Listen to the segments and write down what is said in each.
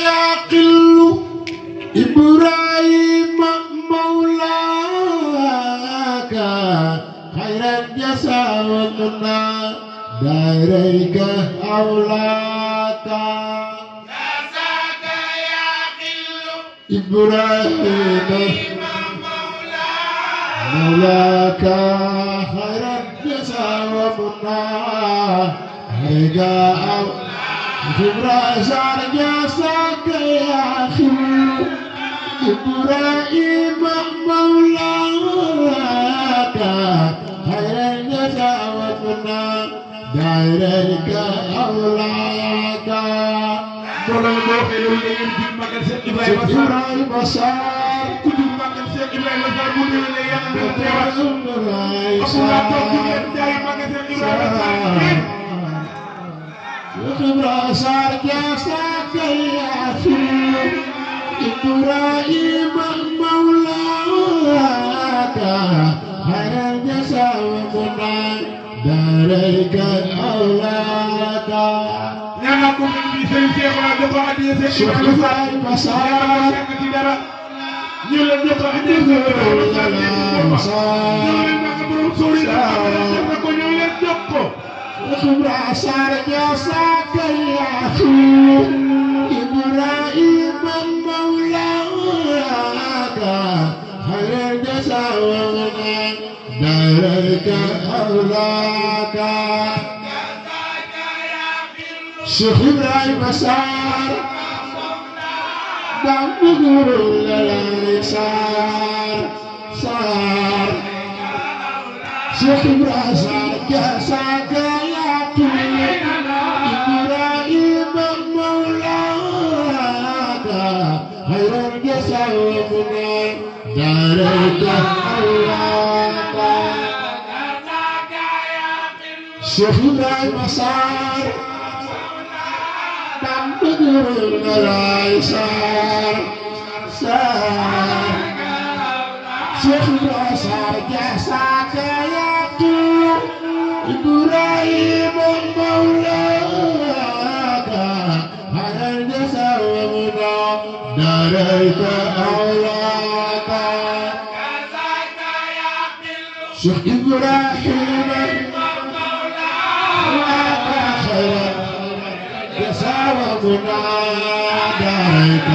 يقل إبراهيم مولاك خير الجزاء ومنا داريك أولاك جزاك يقل إبراهيم مولاك خير الجزاء ومنا داريك أولاك إبراهيم جزاك يا أخي إبراهيم مولاك خير الجزاء ومنا داريك أولاك إبراهيم صار كل مكان سيد إبراهيم صار مولي ولا إبراهيم صار جزاك يا أخي إبراهيم مولاك خير الجزاء ومنا داريك أولاك ñanakum bi sey Cheikhouna joxo adiyé Cheikh Ibrahima Sall ci dara ñu la joxo adiyé ko ñu leen jox ko Ibrahima Sall جزاك يا أخي إبراهيم مولاك خير الجزاء ومنا داريك أولاك شيخ إبراهيم صار دم نور لله صار شيخ إبراهيم صار جزاك يا إبراهيم مولاك خير الجزاء ومنا داريك أولاك شيخ إبراهيم صار شيخ الأسر جزاك يا إبراهيم مولاك على الجزاء ومنا داريك أولاك شيخ إبراهيم مولاك خير ومنا داريك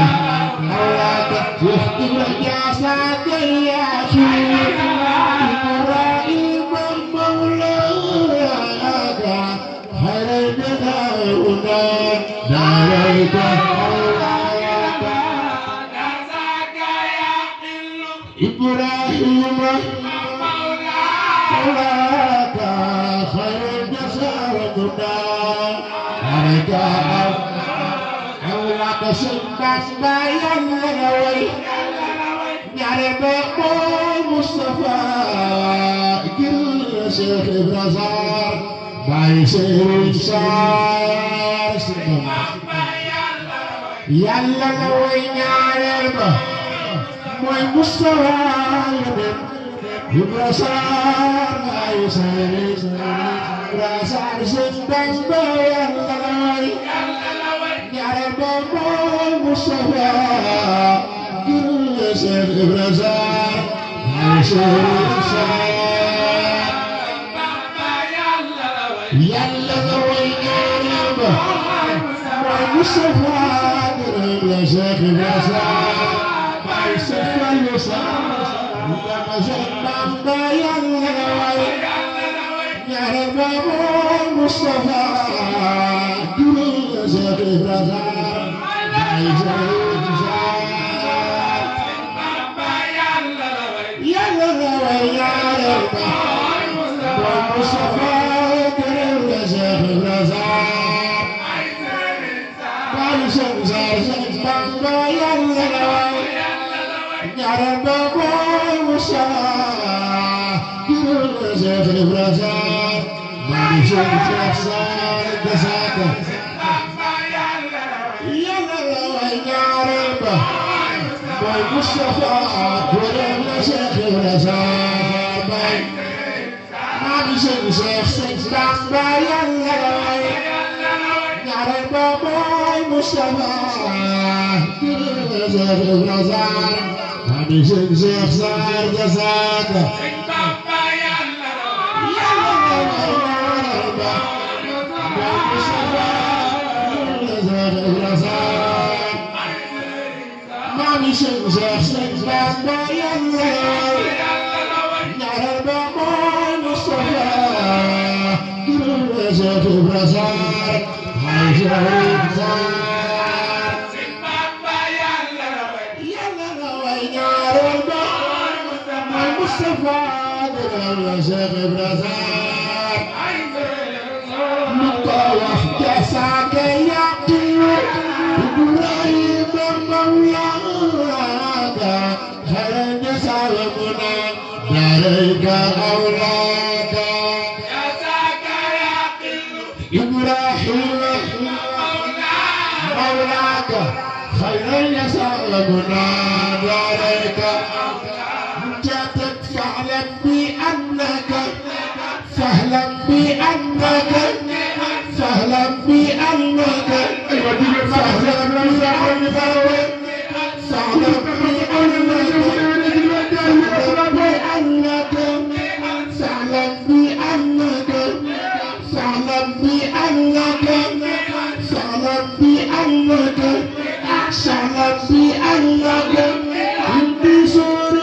أولاك يخدم جزاك يا أخي إبراهيم مولاك خير الجزاء ومنا داريك أولاك جزاك يا إبراهيم مولاك خير الجزاء ومنا داريك أولاك سنباس بايان لنوي نعرف مصطفى كل شيخ برزار باي سير صار يلا نوي نعرف موي مصطفى برزار باي سير برزار سنباس بايان لنوي نعرف مصطفى كل شيخ برزار عايشين صار يلا نوينا مصطفى كل شيخ برزار عايشين صار لما زمان يلا نعرف مصطفى كل شيخ برزار عايشين صار مصطفى كريم شيخ الرزاق باي شمسار بامبا يلا نعرف باي مصطفى كريم شيخ الرزاق باي شمسار جزاك يلا نعرف باي مصطفى كريم شيخ الرزاق باي شيخ بامبا يلا نعرف باي مصطفى شيخ الرزاق هذه شيخ صار جزاك مامي شيخ بابا يلا نعرف مصطفى شيخ الرزاق هاي شيخ الرزاق بابا يلا وين نعرف مصطفى شيخ الرزاق مطوف جساك يا طيور إبراهيم مولاك خير جسامنا عليك أولاك جساك يا طيور إبراهيم مولاك خير جسامنا عليك جاتك فاعلم بأنك فاعلم بأنك فاعلم بأنك فاعلم بأنك فاعلم بأنك فاعلم بأنك فاعلم بأنك فاعلم بأنك فاعلم بأنك انتصار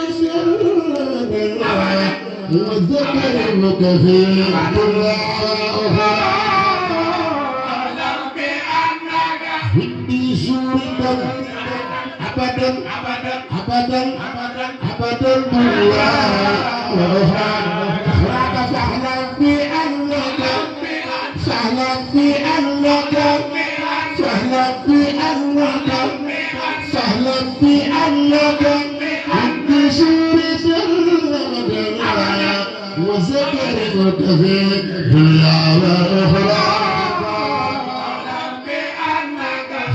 وذكرك في الدنيا فاعلم بأنك إني سورة أبدا أبدا أبدا دنيا أخراك فاعلم بأنك فاعلم بأنك فاعلم بأنك فاعلم بأنك إني سورة وذكرك في الدنيا والأخرى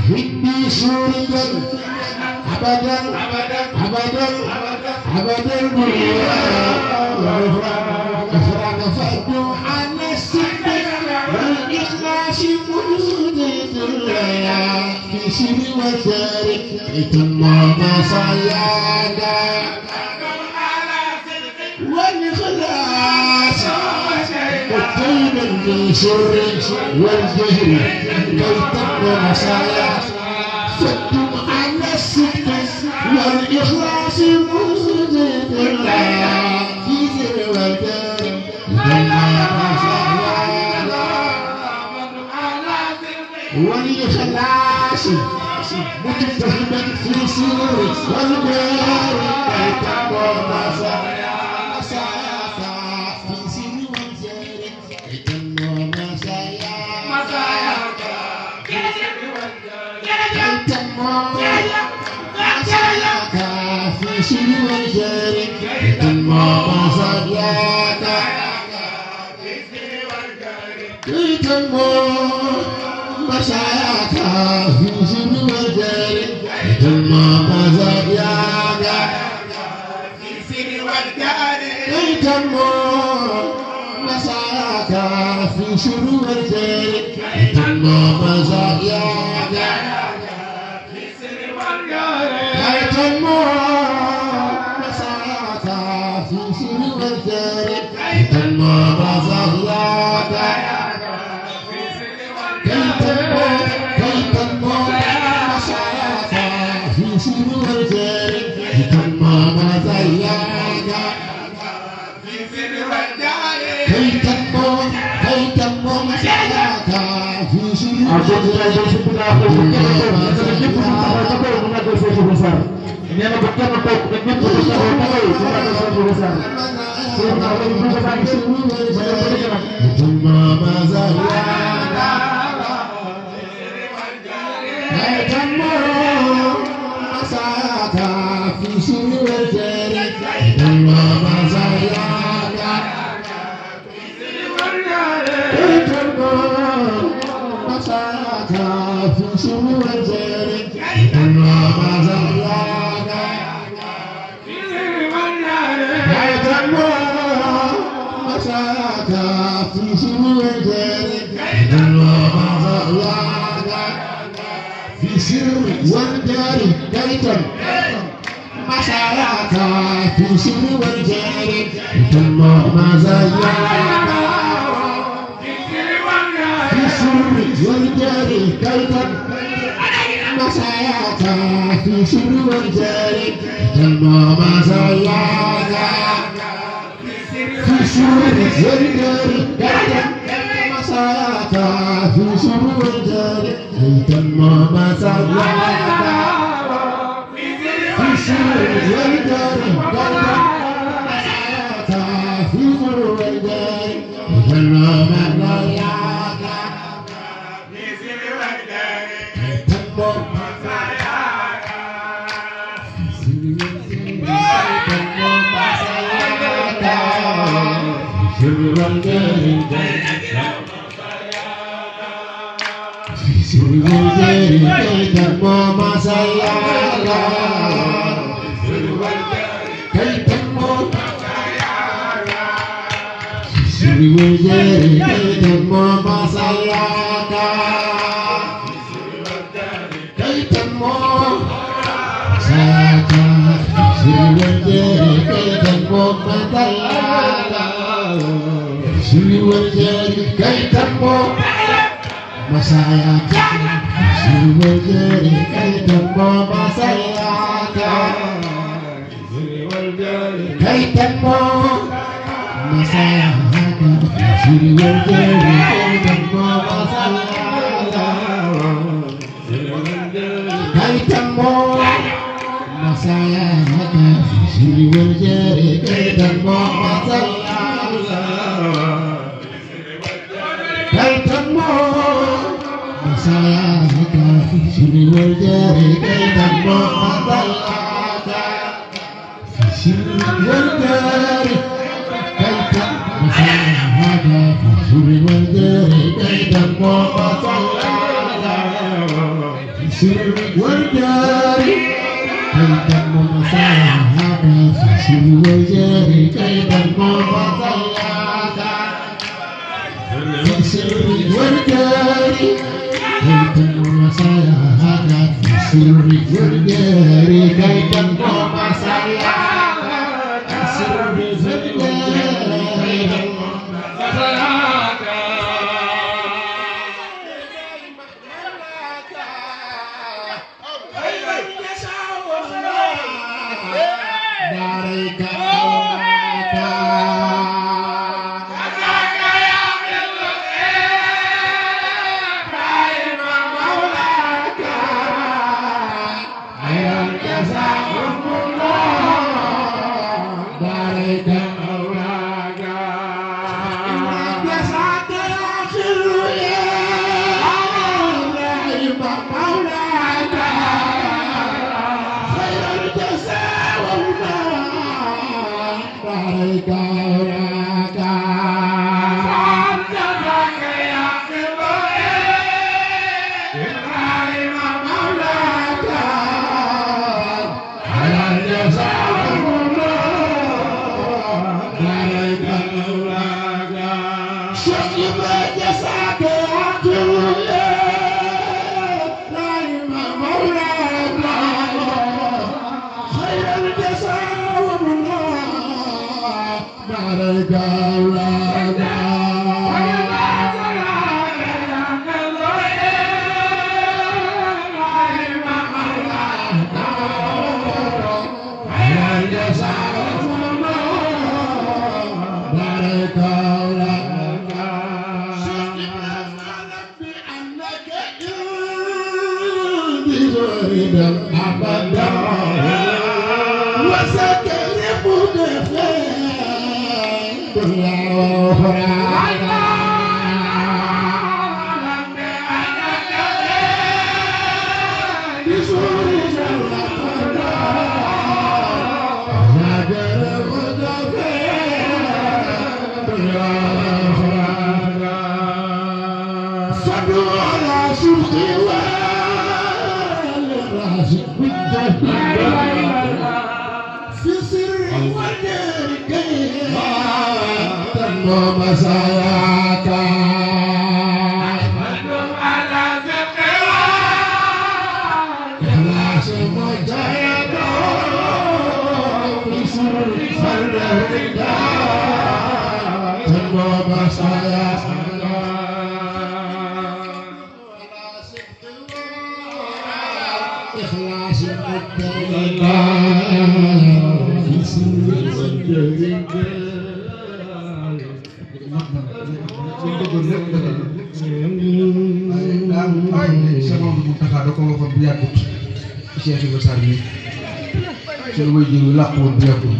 إني سورة أبدا أبدا الدنيا والأخرى أخراك فأدعو على الصدق والإخلاص وجود الدنيا في سر وجارك يتم مصاياك والإخلاص والطيب من شر والجهل كي تم مصاياك فأدعو على الصدق والإخلاص وجود الدنيا في سر وجارك والإخلاص متفهما في سر والجهل كي تم مصاياك في سر وجارك كي تم مصاياك كي تم مصاياك في سر وجارك كي تم مصاياك كي تم مصاياك في سر وجارك كي تم مصاياك في سر وجارك كي تم مصاياك في سر وجارك كي تم مصاياك في سر وجارك كي تم مصاياك في سر وجارك كي تم مصاياك كي تم مصاياك في سر وجارك كي تم مصاياك في سر وجارك كي تم مصاياك في سر والدار كيتم مساياك في سر والجار ثم مزاياك في سر والجار كيتم مساياك في سر والجار ثم مزاياك في سر والجار كيتم مساياك في سر والجار ثم مزاياك في سر والجار كيتم في سر والجار ثم مزاياك Masayaka, Siwajari, Kaitammo, Masayaka, Kaitammo, Masayaka, Siwajari, Kaitammo, Masayaka, Kaitammo, Masayaka, Siwajari, Kaitammo, Masayaka, Kaitammo. Masayaka, Sri Wajari, Kaitammo, Masayaka, Sri Wajari, Kaitammo, Masayaka, Sri Wajari, Kaitammo, Masayaka, Sri Wajari, Kaitammo, Masayaka, Sri Wajari, Kaitammo, Masayaka, Sri Wajari. Kaitammo Masayaka, Sri Wajari, Kaitammo Masayaka, Sri Wajari, Kaitammo Masayaka. Cheikh Ibrahima Sarr bi seen way jëru làqu woon bu yàggul